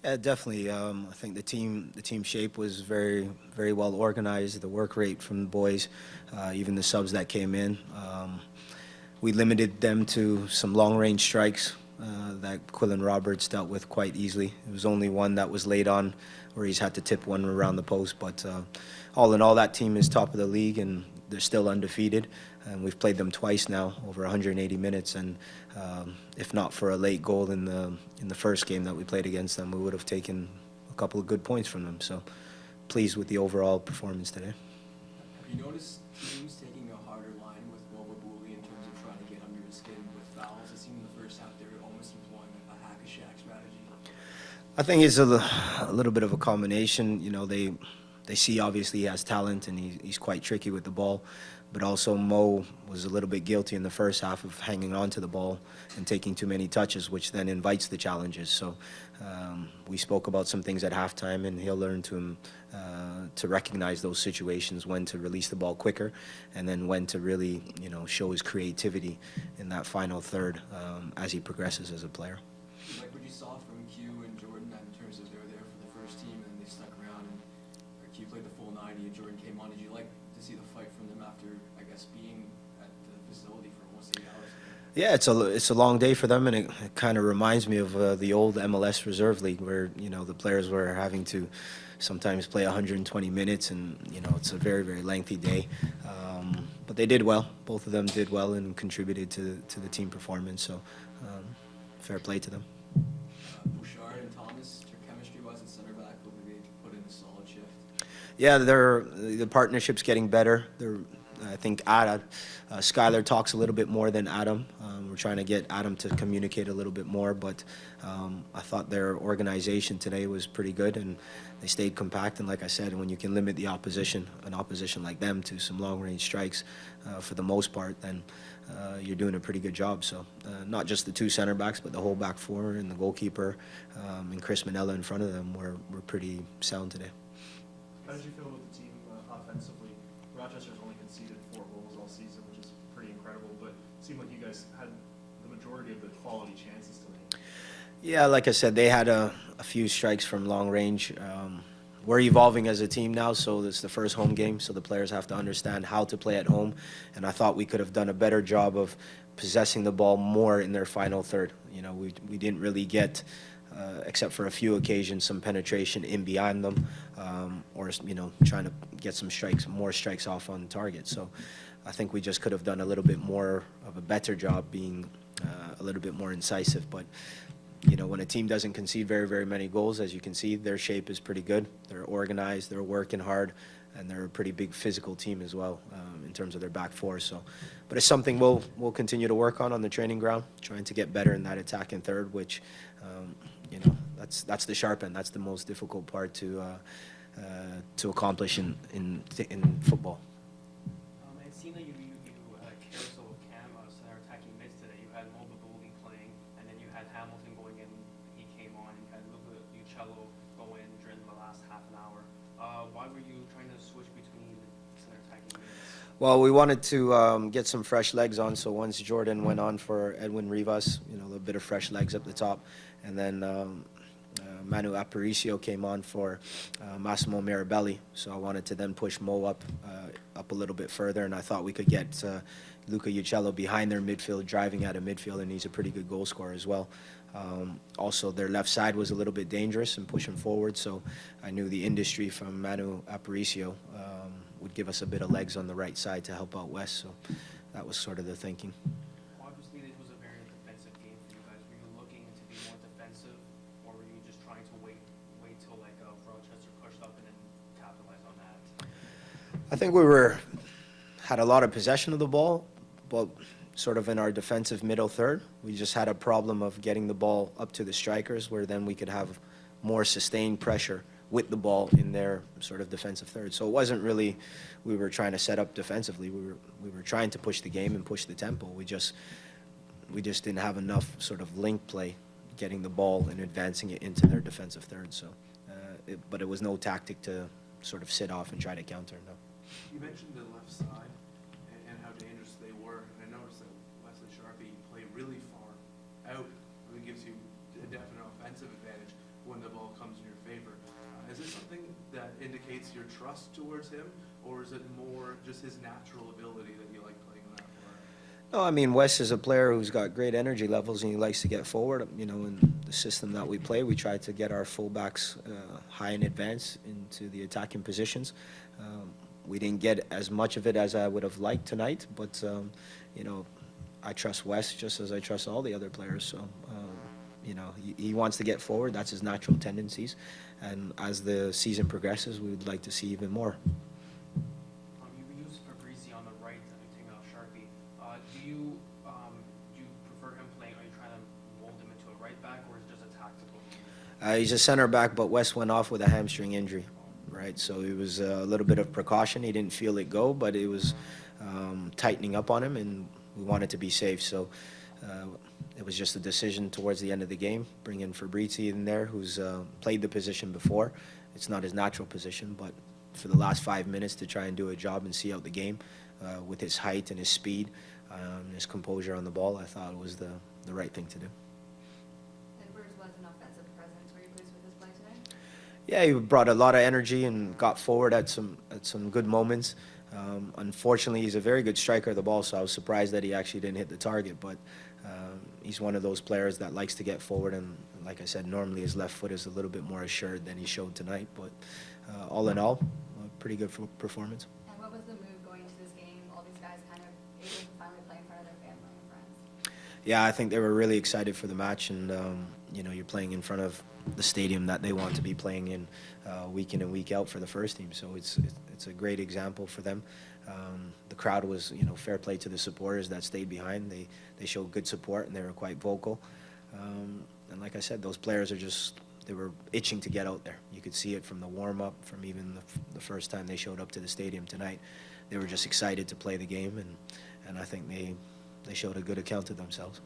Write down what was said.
Yeah, definitely. I think the team shape was very well organized. The work rate from the boys, even the subs that came in, we limited them to some long range strikes that Quillen Roberts dealt with quite easily. It was only one that was laid on where he's had to tip one around the post. But all in all, that team is top of the league and they're still undefeated. And we've played them twice now, over 180 minutes. And if not for a late goal in the first game that we played against them, we would have taken a couple of good points from them. So pleased with the overall performance today. Have you noticed teams taking a harder line with Bully in terms of trying to get under his skin with fouls? It seemed in the first half they were almost employing a hack-a-shack strategy. I think it's a little bit of a combination. You know, they see obviously he has talent and he's quite tricky with the ball, but also Mo was a little bit guilty in the first half of hanging on to the ball and taking too many touches, which then invites the challenges. So we spoke about some things at halftime, and he'll learn to recognize those situations, when to release the ball quicker, and then when to really show his creativity in that final third as he progresses as a player. Like what you saw from Q and Jordan in terms of they were there for the first team and they stuck around, and Q played the full 90 and Jordan came on. Did you like to see the fight from them after, I guess, being at the facility for almost 8 hours? Yeah, it's a long day for them, and it kind of reminds me of the old MLS Reserve League, where the players were having to sometimes play 120 minutes, and it's a very lengthy day. But they did well. Both of them did well and contributed to the team performance. So fair play to them. Bouchard and Thomas, chemistry-wise at center back, look like they put in a solid shift. Yeah, the partnership's getting better. I think Skylar talks a little bit more than Adam. We're trying to get Adam to communicate a little bit more, but I thought their organization today was pretty good, and they stayed compact. And like I said, when you can limit the an opposition like them, to some long-range strikes for the most part, then you're doing a pretty good job. So not just the two center backs, but the whole back four and the goalkeeper and Chris Manella in front of them were pretty sound today. How did you feel with the team offensively? Rochester's only conceded 4 goals all season, which is pretty incredible, but it seemed like you guys had the majority of the quality chances tonight. Yeah, like I said, they had a few strikes from long range. We're evolving as a team now, so this is the first home game, so the players have to understand how to play at home, and I thought we could have done a better job of possessing the ball more in their final third. We didn't really get, except for a few occasions, some penetration in behind them, or trying to get some more strikes off on target. So I think we just could have done a little bit more of a better job being a little bit more incisive. But when a team doesn't concede very many goals, as you can see, their shape is pretty good. They're organized, they're working hard, and they're a pretty big physical team as well in terms of their back four. So, but it's something we'll continue to work on the training ground, trying to get better in that attack in third, which that's the sharp end. That's the most difficult part to accomplish in football. It seemed like you carousel with Cam center attacking mids today. You had Mo Bowling playing, and then you had Hamilton going in. He came on. You had Luca Uccello go in during the last half an hour. Why were you trying to switch between center attacking mids? Well, we wanted to get some fresh legs on. So once Jordan went on for Edwin Rivas, a little bit of fresh legs up the top, and then Manu Aparicio came on for Massimo Mirabelli. So I wanted to then push Mo up a little bit further, and I thought we could get Luca Uccello behind their midfield, driving out of midfield, and he's a pretty good goal scorer as well. Also, their left side was a little bit dangerous and pushing forward, so I knew the industry from Manu Aparicio would give us a bit of legs on the right side to help out West. So that was sort of the thinking. Obviously, this was a very defensive game for you guys. Were you looking to be more defensive, or were you just trying to wait till Rochester pushed up and then capitalize on that? I think had a lot of possession of the ball, but sort of in our defensive middle third, we just had a problem of getting the ball up to the strikers, where then we could have more sustained pressure with the ball in their sort of defensive third. So it wasn't really we were trying to set up defensively. We were trying to push the game and push the tempo. We just didn't have enough sort of link play, getting the ball and advancing it into their defensive third. So, but it was no tactic to sort of sit off and try to counter. No. You mentioned the left side and how dangerous they were, and I noticed that Wesley Sharpie played really far out. It gives you a definite offensive advantage. when the ball comes in your favor. Is this something that indicates your trust towards him, or is it more just his natural ability that you like playing on that floor? No, I mean, Wes is a player who's got great energy levels and he likes to get forward. You know, in the system that we play, we try to get our fullbacks high in advance into the attacking positions. We didn't get as much of it as I would have liked tonight, but, you know, I trust Wes just as I trust all the other players. So, you know, he wants to get forward. That's his natural tendencies. And as the season progresses, we would like to see even more. You used Fabrizi on the right and you take out Sharpie. Do you prefer him playing? Are you trying to mold him into a right back, or is it just a tactical move? He's a center back, but Wes went off with a hamstring injury, right? So it was a little bit of precaution. He didn't feel it go, but it was tightening up on him, and we wanted to be safe. So it was just a decision towards the end of the game, bring in Fabrizi in there, who's played the position before. It's not his natural position, but for the last 5 minutes to try and do a job and see out the game with his height and his speed, his composure on the ball, I thought it was the right thing to do. Edwards was an offensive presence. Were you pleased with his play today? Yeah, he brought a lot of energy and got forward at some good moments. Unfortunately, he's a very good striker of the ball, so I was surprised that he actually didn't hit the target. But he's one of those players that likes to get forward, and like I said, normally his left foot is a little bit more assured than he showed tonight. But all in all, a pretty good performance. And what was the mood going into this game? All these guys kind of able to finally play in front of their family and friends. Yeah, I think they were really excited for the match, and you know, you're playing in front of the stadium that they want to be playing in week in and week out for the first team. So it's a great example for them. The crowd was, you know, fair play to the supporters that stayed behind. They showed good support and they were quite vocal. And like I said, those players they were itching to get out there. You could see it from the warm up, from even the first time they showed up to the stadium tonight. They were just excited to play the game, and I think they showed a good account of themselves.